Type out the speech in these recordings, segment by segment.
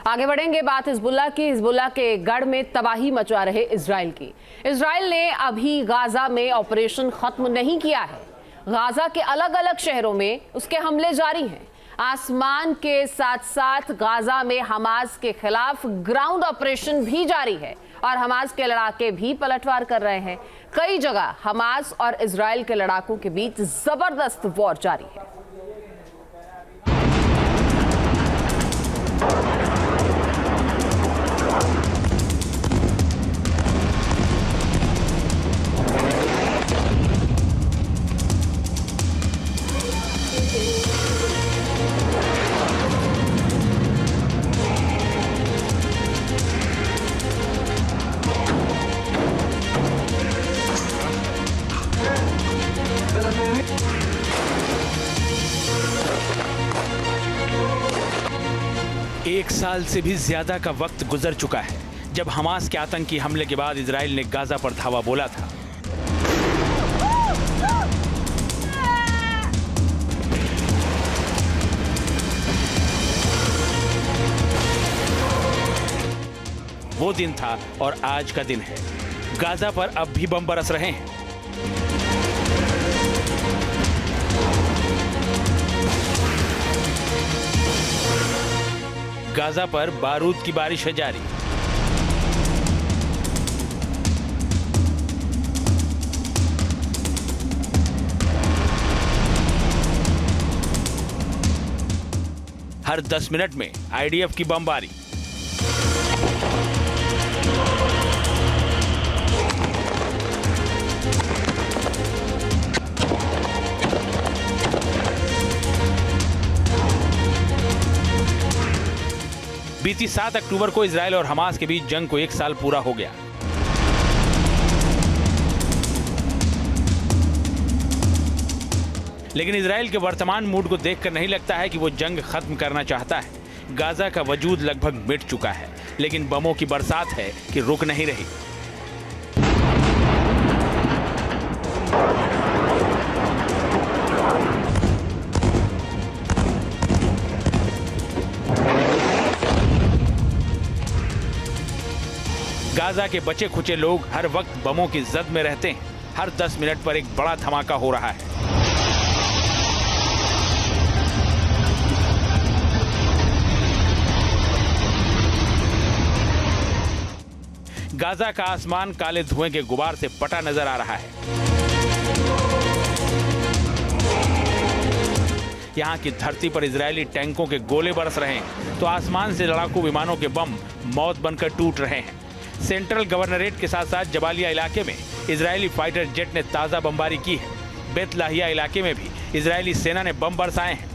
आगे बढ़ेंगे बात हिजबुल्लाह की। हिजबुल्लाह के गढ़ में तबाही मचा रहे इजराइल की। इजराइल ने अभी गाजा में ऑपरेशन खत्म नहीं किया है। गाजा के अलग अलग शहरों में उसके हमले जारी हैं। आसमान के साथ साथ गाजा में हमास के खिलाफ ग्राउंड ऑपरेशन भी जारी है और हमास के लड़ाके भी पलटवार कर रहे हैं। कई जगह हमास और इजराइल के लड़ाकों के बीच जबरदस्त वॉर जारी है। एक साल से भी ज्यादा का वक्त गुजर चुका है जब हमास के आतंकी हमले के बाद इजराइल ने गाजा पर धावा बोला था। वो दिन था और आज का दिन है। गाजा पर अब भी बम बरस रहे हैं। गाजा पर बारूद की बारिश है जारी। हर 10 मिनट में आईडीएफ की बमबारी। बीती 7 अक्टूबर को इजराइल और हमास के बीच जंग को 1 साल पूरा हो गया। लेकिन इजराइल के वर्तमान मूड को देखकर नहीं लगता है कि वो जंग खत्म करना चाहता है। गाजा का वजूद लगभग मिट चुका है, लेकिन बमों की बरसात है कि रुक नहीं रही। गाजा के बचे खुचे लोग हर वक्त बमों की जद में रहते हैं। हर 10 मिनट पर एक बड़ा धमाका हो रहा है। गाजा का आसमान काले धुएं के गुबार से पटा नजर आ रहा है। यहां की धरती पर इजरायली टैंकों के गोले बरस रहे हैं तो आसमान से लड़ाकू विमानों के बम मौत बनकर टूट रहे हैं। सेंट्रल गवर्नरेट के साथ साथ जबालिया इलाके में इजरायली फाइटर जेट ने ताजा बमबारी की है। बेत लाहिया इलाके में भी इजरायली सेना ने बम बरसाए हैं।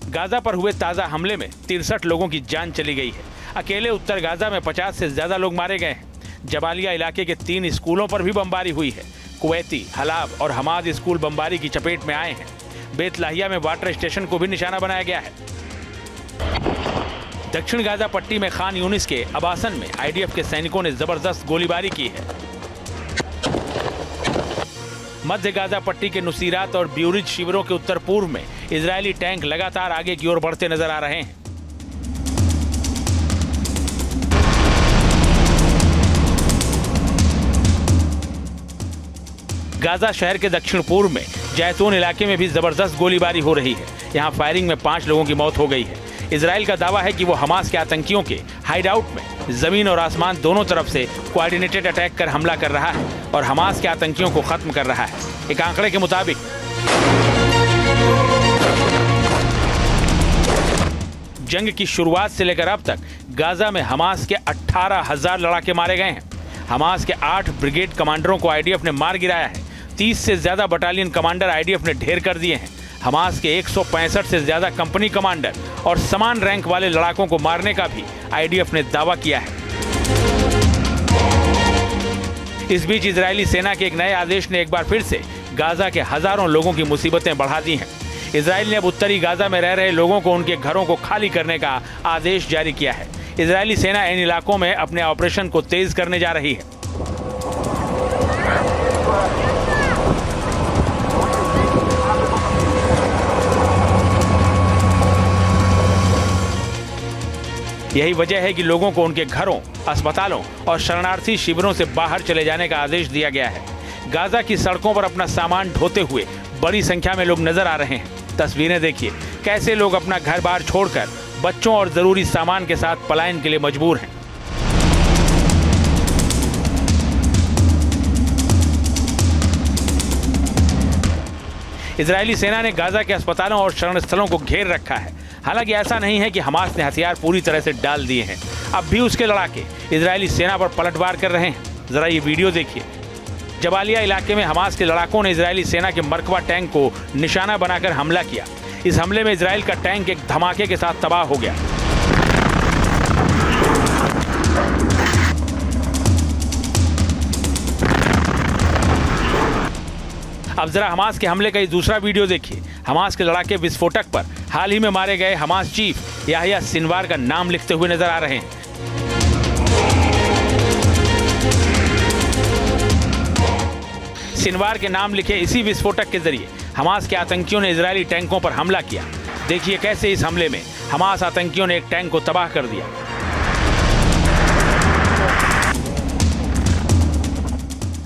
गाजा पर हुए ताजा हमले में 63 लोगों की जान चली गई है। अकेले उत्तर गाजा में 50 से ज्यादा लोग मारे गए हैं। जबालिया इलाके के 3 स्कूलों पर भी बमबारी हुई है। कुवैती, हलाब और हमाद स्कूल बमबारी की चपेट में आए हैं। बेत लाहिया में वाटर स्टेशन को भी निशाना बनाया गया है। दक्षिण गाजा पट्टी में खान यूनिस के आबासन में आईडीएफ के सैनिकों ने जबरदस्त गोलीबारी की है। मध्य गाजा पट्टी के नुसीरात और ब्यूरिज शिविरों के उत्तर पूर्व में इजरायली टैंक लगातार आगे की ओर बढ़ते नजर आ रहे हैं। गाजा शहर के दक्षिण पूर्व में जैतून इलाके में भी जबरदस्त गोलीबारी हो रही है। यहां फायरिंग में 5 लोगों की मौत हो गई है। इजराइल का दावा है कि वो हमास के आतंकियों के हाइडआउट में जमीन और आसमान दोनों तरफ से कोऑर्डिनेटेड अटैक कर हमला कर रहा है और हमास के आतंकियों को खत्म कर रहा है। एक आंकड़े के मुताबिक जंग की शुरुआत से लेकर अब तक गाजा में हमास के 18,000 लड़ाके मारे गए हैं। हमास के 8 ब्रिगेड कमांडरों को आईडीएफ ने मार गिराया है। 30 से ज्यादा बटालियन कमांडर आईडीएफ ने ढेर कर दिए हैं। हमास के 165 से ज्यादा कंपनी कमांडर और समान रैंक वाले लड़ाकों को मारने का भी आईडीएफ ने दावा किया है। इस बीच इजरायली सेना के एक नए आदेश ने एक बार फिर से गाजा के हजारों लोगों की मुसीबतें बढ़ा दी हैं। इजराइल ने अब उत्तरी गाजा में रह रहे लोगों को उनके घरों को खाली करने का आदेश जारी किया है। इजरायली सेना इन इलाकों में अपने ऑपरेशन को तेज करने जा रही है। यही वजह है कि लोगों को उनके घरों, अस्पतालों और शरणार्थी शिविरों से बाहर चले जाने का आदेश दिया गया है। गाजा की सड़कों पर अपना सामान ढोते हुए बड़ी संख्या में लोग नजर आ रहे हैं। तस्वीरें देखिए, कैसे लोग अपना घर बार छोड़कर बच्चों और जरूरी सामान के साथ पलायन के लिए मजबूर हैं। इजरायली सेना ने गाजा के अस्पतालों और शरण स्थलों को घेर रखा है। हालांकि ऐसा नहीं है कि हमास ने हथियार पूरी तरह से डाल दिए हैं। अब भी उसके लड़ाके इजरायली सेना पर पलटवार कर रहे हैं। जरा ये वीडियो देखिए। जबालिया इलाके में हमास के लड़ाकों ने इजरायली सेना के मरकबा टैंक को निशाना बनाकर हमला किया। इस हमले में इजराइल का टैंक एक धमाके के साथ तबाह हो गया। अब जरा हमास के हमले का ये दूसरा वीडियो देखिए। हमास के लड़ाके विस्फोटक पर हाल ही में मारे गए हमास चीफ याहिया सिनवार का नाम लिखते हुए नजर आ रहे हैं। सिनवार के नाम लिखे इसी विस्फोटक के जरिए हमास के आतंकियों ने इजरायली टैंकों पर हमला किया। देखिए कैसे इस हमले में हमास आतंकियों ने एक टैंक को तबाह कर दिया।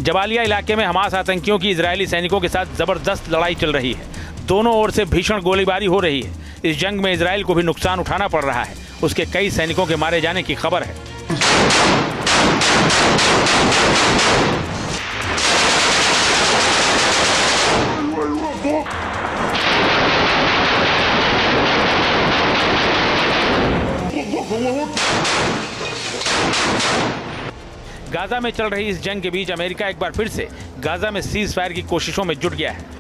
जबालिया इलाके में हमास आतंकियों की इजरायली सैनिकों के साथ जबरदस्त लड़ाई चल रही है। दोनों ओर से भीषण गोलीबारी हो रही है। इस जंग में इजराइल को भी नुकसान उठाना पड़ रहा है। उसके कई सैनिकों के मारे जाने की खबर है। गाजा में चल रही इस जंग के बीच अमेरिका एक बार फिर से गाजा में सीज फायर की कोशिशों में जुट गया है।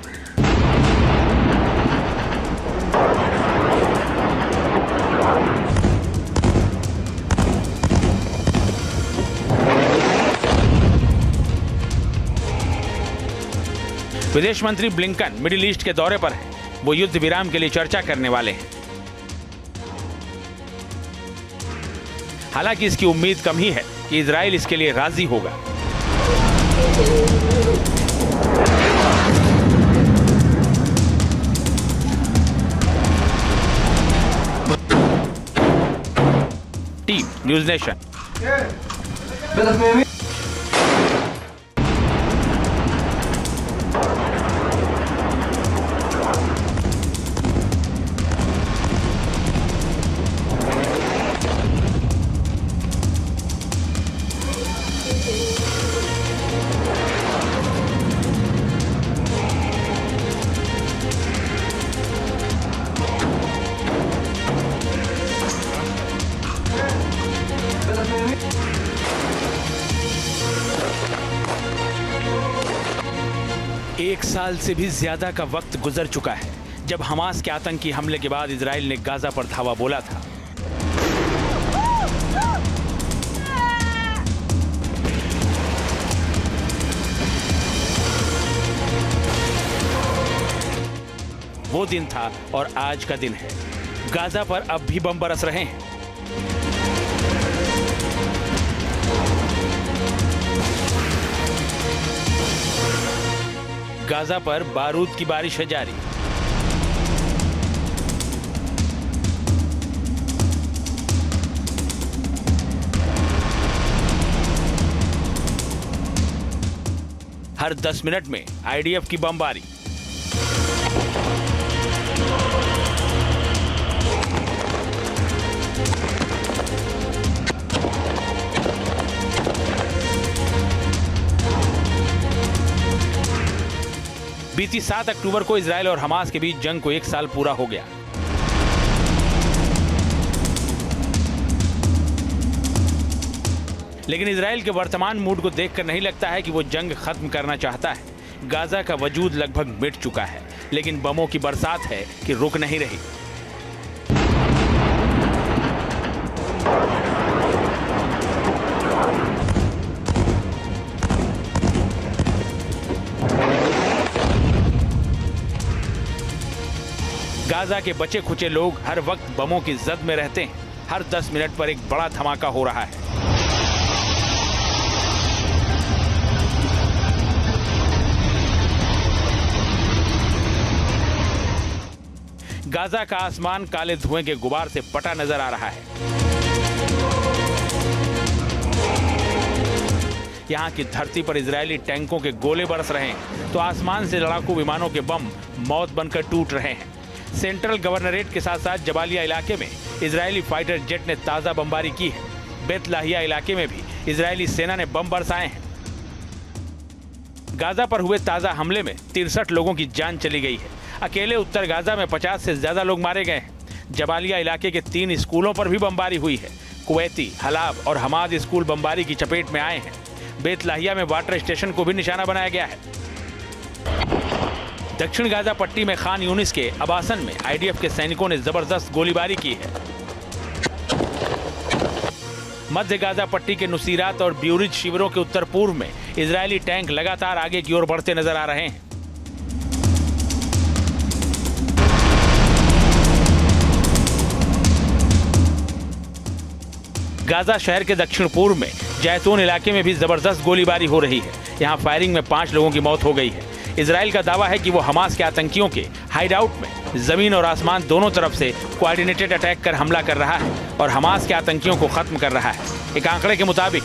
विदेश मंत्री ब्लिंकन मिडिल ईस्ट के दौरे पर हैं। वो युद्ध विराम के लिए चर्चा करने वाले हैं। हालांकि इसकी उम्मीद कम ही है कि इजराइल इसके लिए राजी होगा। Team news nation. एक साल से भी ज्यादा का वक्त गुजर चुका है जब हमास के आतंकी हमले के बाद इजराइल ने गाजा पर धावा बोला था। वो दिन था और आज का दिन है। गाजा पर अब भी बम बरस रहे हैं। गाजा पर बारूद की बारिश है जारी। हर 10 मिनट में आईडीएफ की बमबारी। बीती 7 अक्टूबर को इजराइल और हमास के बीच जंग को 1 साल पूरा हो गया। लेकिन इजराइल के वर्तमान मूड को देखकर नहीं लगता है कि वो जंग खत्म करना चाहता है। गाजा का वजूद लगभग मिट चुका है, लेकिन बमों की बरसात है कि रुक नहीं रही। गाजा के बचे खुचे लोग हर वक्त बमों की जद में रहते हैं। हर 10 मिनट पर एक बड़ा धमाका हो रहा है। गाजा का आसमान काले धुएं के गुबार से पटा नजर आ रहा है। यहाँ की धरती पर इजरायली टैंकों के गोले बरस रहे हैं तो आसमान से लड़ाकू विमानों के बम मौत बनकर टूट रहे हैं। सेंट्रल गवर्नरेट के साथ साथ जबालिया इलाके में इजरायली फाइटर जेट ने ताज़ा बमबारी की है। बेत लाहिया इलाके में भी इजरायली सेना ने बम बरसाए हैं। गाजा पर हुए ताज़ा हमले में 63 लोगों की जान चली गई है। अकेले उत्तर गाजा में 50 से ज्यादा लोग मारे गए हैं। जबालिया इलाके के 3 स्कूलों पर भी बमबारी हुई है। कुवैती, हलाब और हमाद स्कूल बमबारी की चपेट में आए हैं। बेत लाहिया में वाटर स्टेशन को भी निशाना बनाया गया है। दक्षिण गाजा पट्टी में खान यूनिस के आबासन में आईडीएफ के सैनिकों ने जबरदस्त गोलीबारी की है। मध्य गाजा पट्टी के नुसीरात और ब्यूरिज शिविरों के उत्तर पूर्व में इजरायली टैंक लगातार आगे की ओर बढ़ते नजर आ रहे हैं। गाजा शहर के दक्षिण पूर्व में जैतून इलाके में भी जबरदस्त गोलीबारी हो रही है। यहां फायरिंग में 5 लोगों की मौत हो गई है। इजराइल का दावा है कि वो हमास के आतंकियों के हाइडआउट में जमीन और आसमान दोनों तरफ से कोऑर्डिनेटेड अटैक कर हमला कर रहा है और हमास के आतंकियों को खत्म कर रहा है। एक आंकड़े के मुताबिक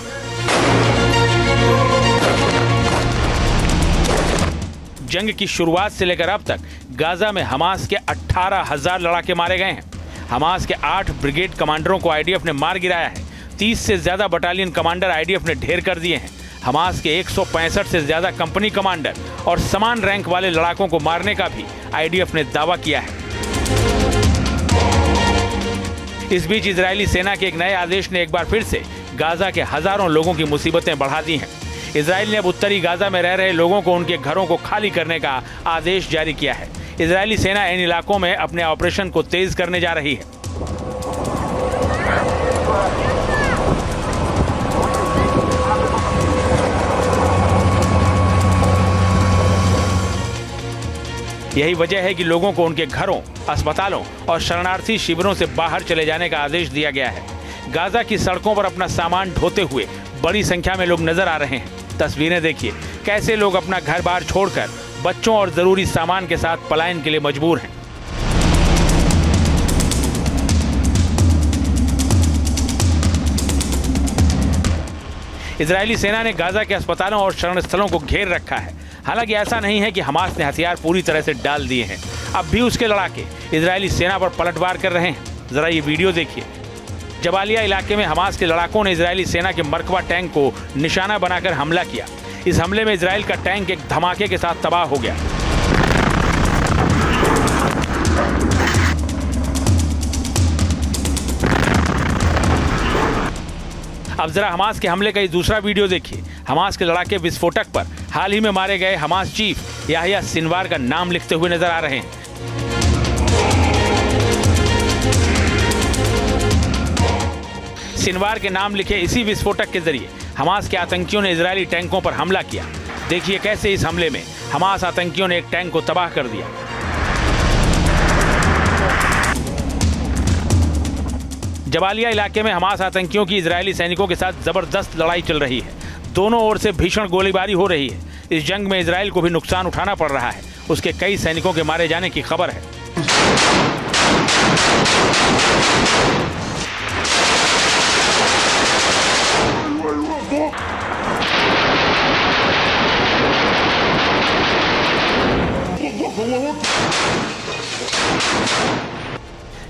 जंग की शुरुआत से लेकर अब तक गाजा में हमास के 18,000 लड़ाके मारे गए हैं। हमास के 8 ब्रिगेड कमांडरों को आईडीएफ ने मार गिराया है। 30 से ज्यादा बटालियन कमांडर आईडीएफ ने ढेर कर दिए हैं। हमास के 165 से ज्यादा कंपनी कमांडर और समान रैंक वाले लड़ाकों को मारने का भी आईडीएफ ने दावा किया है। इस बीच इजरायली सेना के एक नए आदेश ने एक बार फिर से गाजा के हजारों लोगों की मुसीबतें बढ़ा दी हैं। इजराइल ने अब उत्तरी गाजा में रह रहे लोगों को उनके घरों को खाली करने का आदेश जारी किया है। इजरायली सेना इन इलाकों में अपने ऑपरेशन को तेज करने जा रही है। यही वजह है कि लोगों को उनके घरों, अस्पतालों और शरणार्थी शिविरों से बाहर चले जाने का आदेश दिया गया है। गाजा की सड़कों पर अपना सामान ढोते हुए बड़ी संख्या में लोग नजर आ रहे हैं। तस्वीरें देखिए, कैसे लोग अपना घर बार छोड़कर बच्चों और जरूरी सामान के साथ पलायन के लिए मजबूर हैं। इजरायली सेना ने गाजा के अस्पतालों और शरण स्थलों को घेर रखा है। हालांकि ऐसा नहीं है कि हमास ने हथियार पूरी तरह से डाल दिए हैं। अब भी उसके लड़ाके इजरायली सेना पर पलटवार कर रहे हैं। जरा ये वीडियो देखिए। जबालिया इलाके में हमास के लड़ाकों ने इजरायली सेना के मरकबा टैंक को निशाना बनाकर हमला किया। इस हमले में इजराइल का टैंक एक धमाके के साथ तबाह हो गया। अब जरा हमास के हमले का ये दूसरा वीडियो देखिए। हमास के लड़ाके विस्फोटक पर हाल ही में मारे गए हमास चीफ याहिया सिनवार का नाम लिखते हुए नजर आ रहे हैं। सिनवार के नाम लिखे इसी विस्फोटक के जरिए हमास के आतंकियों ने इजरायली टैंकों पर हमला किया। देखिए कैसे इस हमले में हमास आतंकियों ने एक टैंक को तबाह कर दिया। जबालिया इलाके में हमास आतंकियों की इजरायली सैनिकों के साथ जबरदस्त लड़ाई चल रही है। दोनों ओर से भीषण गोलीबारी हो रही है। इस जंग में इजराइल को भी नुकसान उठाना पड़ रहा है। उसके कई सैनिकों के मारे जाने की खबर है।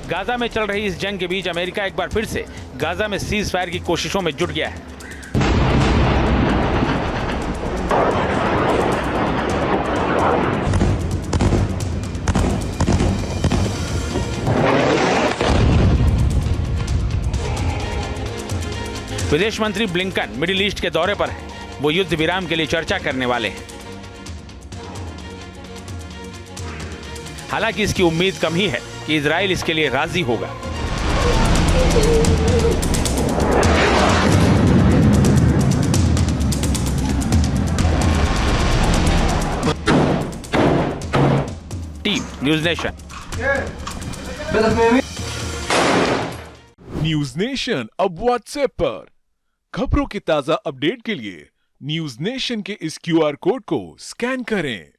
गाजा में चल रही इस जंग के बीच अमेरिका एक बार फिर से गाजा में सीज फायर की कोशिशों में जुट गया है। विदेश मंत्री ब्लिंकन मिडिल ईस्ट के दौरे पर हैं। वो युद्ध विराम के लिए चर्चा करने वाले हैं। हालांकि इसकी उम्मीद कम ही है कि इजराइल इसके लिए राजी होगा। Team news nation. News nation अब व्हाट्सएप पर खबरों के ताजा अपडेट के लिए न्यूज़ नेशन के इस क्यूआर कोड को स्कैन करें।